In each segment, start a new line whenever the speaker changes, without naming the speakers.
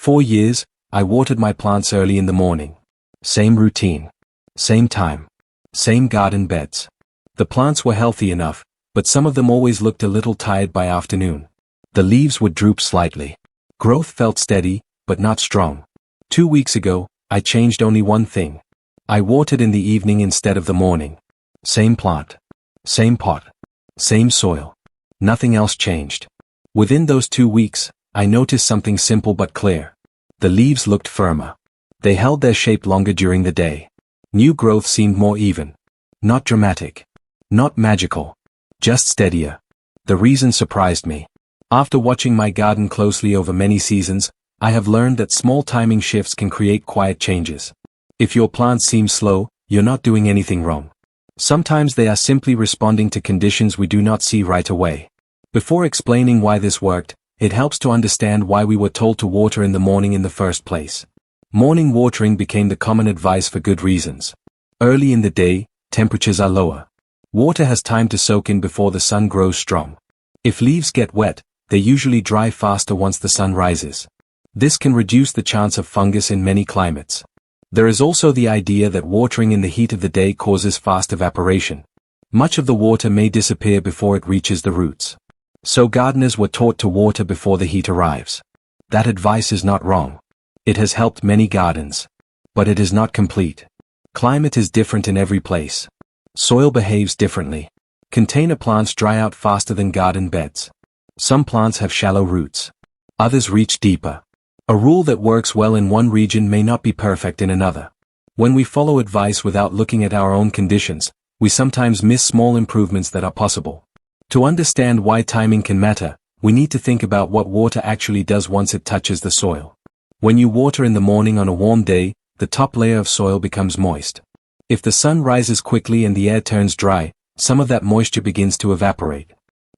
4 years, I watered my plants early in the morning. Same routine. Same time. Same garden beds. The plants were healthy enough, but some of them always looked a little tired by afternoon. The leaves would droop slightly. Growth felt steady, but not strong. 2 weeks ago, I changed only one thing. I watered in the evening instead of the morning. Same plant. Same pot. Same soil. Nothing else changed. Within those 2 weeks, I noticed something simple but clear. The leaves looked firmer. They held their shape longer during the day. New growth seemed more even. Not dramatic. Not magical. Just steadier. The reason surprised me. After watching my garden closely over many seasons, I have learned that small timing shifts can create quiet changes. If your plants seem slow, you're not doing anything wrong. Sometimes they are simply responding to conditions we do not see right away. Before explaining why this worked, it helps to understand why we were told to water in the morning in the first place. Morning watering became the common advice for good reasons. Early in the day, temperatures are lower. Water has time to soak in before the sun grows strong. If leaves get wet, they usually dry faster once the sun rises. This can reduce the chance of fungus in many climates. There is also the idea that watering in the heat of the day causes fast evaporation. Much of the water may disappear before it reaches the roots. So gardeners were taught to water before the heat arrives. That advice is not wrong. It has helped many gardens. But it is not complete. Climate is different in every place. Soil behaves differently. Container plants dry out faster than garden beds. Some plants have shallow roots. Others reach deeper. A rule that works well in one region may not be perfect in another. When we follow advice without looking at our own conditions, we sometimes miss small improvements that are possible. To understand why timing can matter, we need to think about what water actually does once it touches the soil. When you water in the morning on a warm day, the top layer of soil becomes moist. If the sun rises quickly and the air turns dry, some of that moisture begins to evaporate.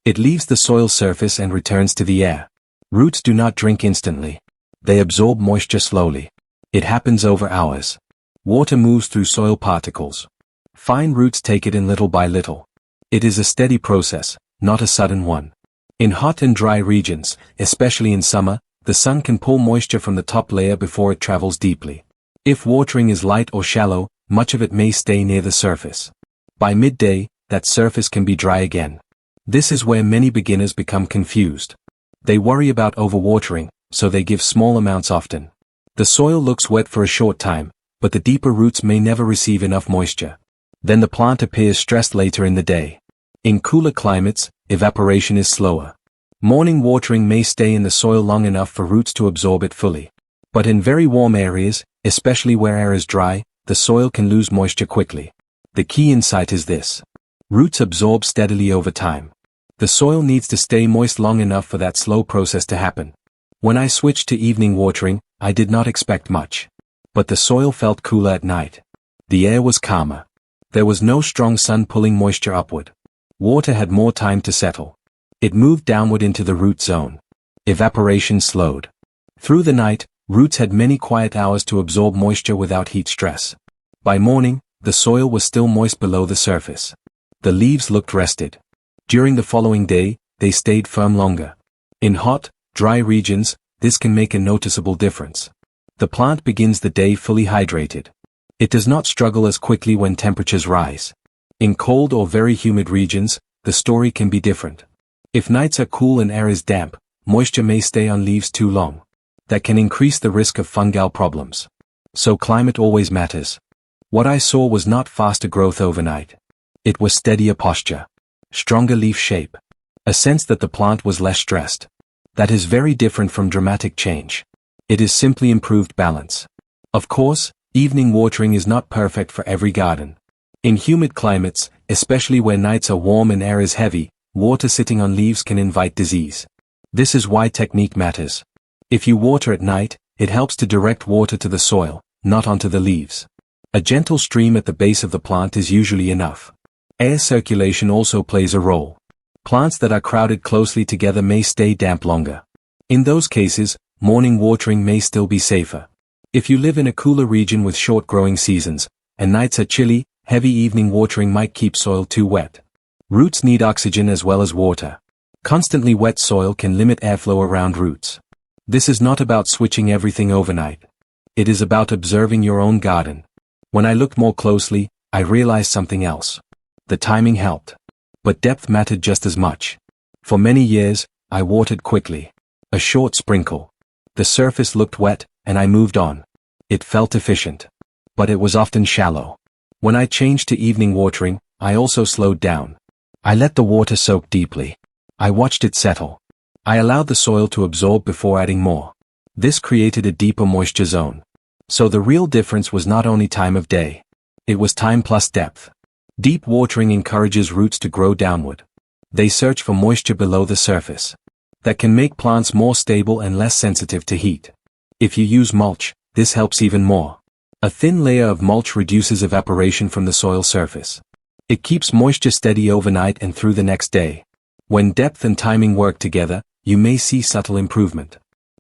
It leaves the soil surface and returns to the air. Roots do not drink instantly. They absorb moisture slowly. It happens over hours. Water moves through soil particles. Fine roots take it in little by little. It is a steady process, not a sudden one. In hot and dry regions, especially in summer, the sun can pull moisture from the top layer before it travels deeply. If watering is light or shallow, much of it may stay near the surface. By midday, that surface can be dry again. This is where many beginners become confused. They worry about overwatering, so they give small amounts often. The soil looks wet for a short time, but the deeper roots may never receive enough moisture. Then the plant appears stressed later in the day. In cooler climates, evaporation is slower. Morning watering may stay in the soil long enough for roots to absorb it fully. But in very warm areas, especially where air is dry, the soil can lose moisture quickly. The key insight is this. Roots absorb steadily over time. The soil needs to stay moist long enough for that slow process to happen. When I switched to evening watering, I did not expect much. But the soil felt cooler at night. The air was calmer. There was no strong sun pulling moisture upward. Water had more time to settle. It moved downward into the root zone. Evaporation slowed. Through the night, roots had many quiet hours to absorb moisture without heat stress. By morning, the soil was still moist below the surface. The leaves looked rested. During the following day, they stayed firm longer. In hot, dry regions, this can make a noticeable difference. The plant begins the day fully hydrated. It does not struggle as quickly when temperatures rise. In cold or very humid regions, the story can be different. If nights are cool and air is damp, moisture may stay on leaves too long. That can increase the risk of fungal problems. So climate always matters. What I saw was not faster growth overnight. It was steadier posture. Stronger leaf shape. A sense that the plant was less stressed. That is very different from dramatic change. It is simply improved balance. Of course, evening watering is not perfect for every garden. In humid climates, especially where nights are warm and air is heavy, water sitting on leaves can invite disease. This is why technique matters. If you water at night, it helps to direct water to the soil, not onto the leaves. A gentle stream at the base of the plant is usually enough. Air circulation also plays a role. Plants that are crowded closely together may stay damp longer. In those cases, morning watering may still be safer. If you live in a cooler region with short growing seasons, and nights are chilly, heavy evening watering might keep soil too wet. Roots need oxygen as well as water. Constantly wet soil can limit airflow around roots. This is not about switching everything overnight. It is about observing your own garden. When I looked more closely, I realized something else. The timing helped. But depth mattered just as much. For many years, I watered quickly. A short sprinkle. The surface looked wet, and I moved on. It felt efficient. But it was often shallow. When I changed to evening watering, I also slowed down. I let the water soak deeply. I watched it settle. I allowed the soil to absorb before adding more. This created a deeper moisture zone. So the real difference was not only time of day. It was time plus depth. Deep watering encourages roots to grow downward. They search for moisture below the surface. That can make plants more stable and less sensitive to heat. If you use mulch, this helps even more. A thin layer of mulch reduces evaporation from the soil surface. It keeps moisture steady overnight and through the next day. When depth and timing work together, you may see subtle improvement.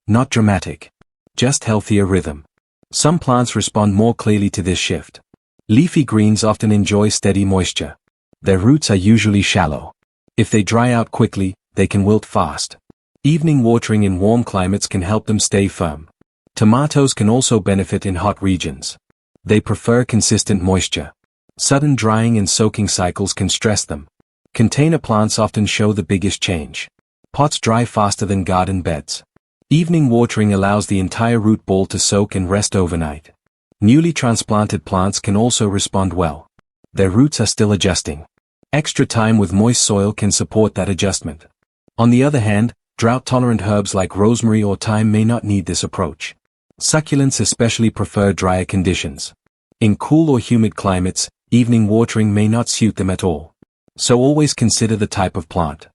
Not dramatic. Just healthier rhythm. Some plants respond more clearly to this shift. Leafy greens often enjoy steady moisture. Their roots are usually shallow. If they dry out quickly, they can wilt fast. Evening watering in warm climates can help them stay firm. Tomatoes can also benefit in hot regions. They prefer consistent moisture. Sudden drying and soaking cycles can stress them. Container plants often show the biggest change. Pots dry faster than garden beds. Evening watering allows the entire root ball to soak and rest overnight. Newly transplanted plants can also respond well. Their roots are still adjusting. Extra time with moist soil can support that adjustment. On the other hand, drought-tolerant herbs like rosemary or thyme may not need this approach. Succulents especially prefer drier conditions. In cool or humid climates, evening watering may not suit them at all. So always consider the type of plant.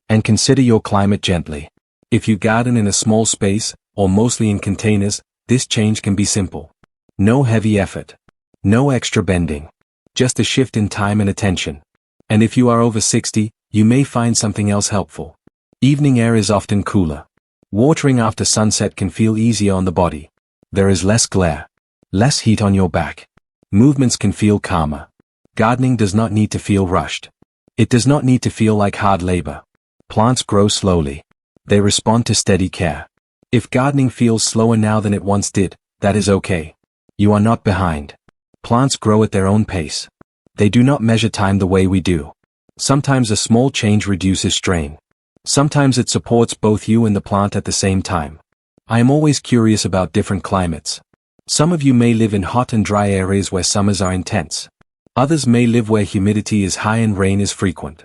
And consider your climate gently. If you garden in a small space, or mostly in containers, this change can be simple. No heavy effort. No extra bending. Just a shift in time and attention. And if you are over 60, you may find something else helpful. Evening air is often cooler. Watering after sunset can feel easier on the body. There is less glare. Less heat on your back. Movements can feel calmer. Gardening does not need to feel rushed. It does not need to feel like hard labor. Plants grow slowly. They respond to steady care. If gardening feels slower now than it once did, that is okay. You are not behind. Plants grow at their own pace. They do not measure time the way we do. Sometimes a small change reduces strain. Sometimes it supports both you and the plant at the same time. I am always curious about different climates. Some of you may live in hot and dry areas where summers are intense. Others may live where humidity is high and rain is frequent.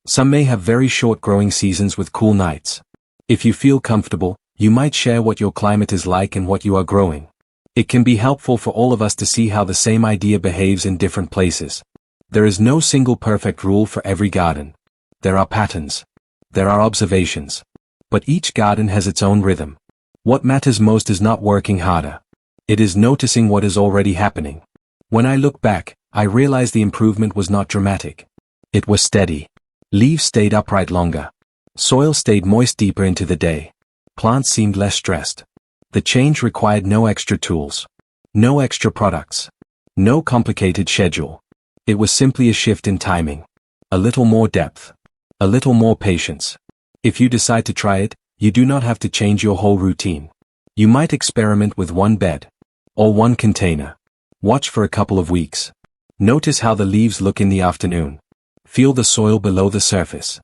Some may have very short growing seasons with cool nights. If you feel comfortable, you might share what your climate is like and what you are growing. It can be helpful for all of us to see how the same idea behaves in different places. There is no single perfect rule for every garden. There are patterns. There are observations. But each garden has its own rhythm. What matters most is not working harder. It is noticing what is already happening. When I look back, I realize the improvement was not dramatic. It was steady. Leaves stayed upright longer. Soil stayed moist deeper into the day. Plants seemed less stressed. The change required no extra tools. No extra products. No complicated schedule. It was simply a shift in timing. A little more depth. A little more patience. If you decide to try it, you do not have to change your whole routine. You might experiment with one bed. Or one container. Watch for a couple of weeks. Notice how the leaves look in the afternoon. Feel the soil below the surface.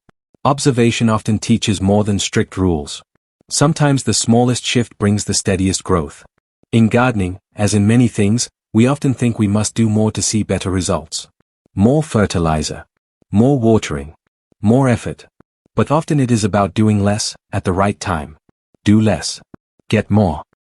Observation often teaches more than strict rules. Sometimes the smallest shift brings the steadiest growth. In gardening, as in many things, we often think we must do more to see better results. More fertilizer. More watering. More effort. But often it is about doing less, at the right time. Do less. Get more.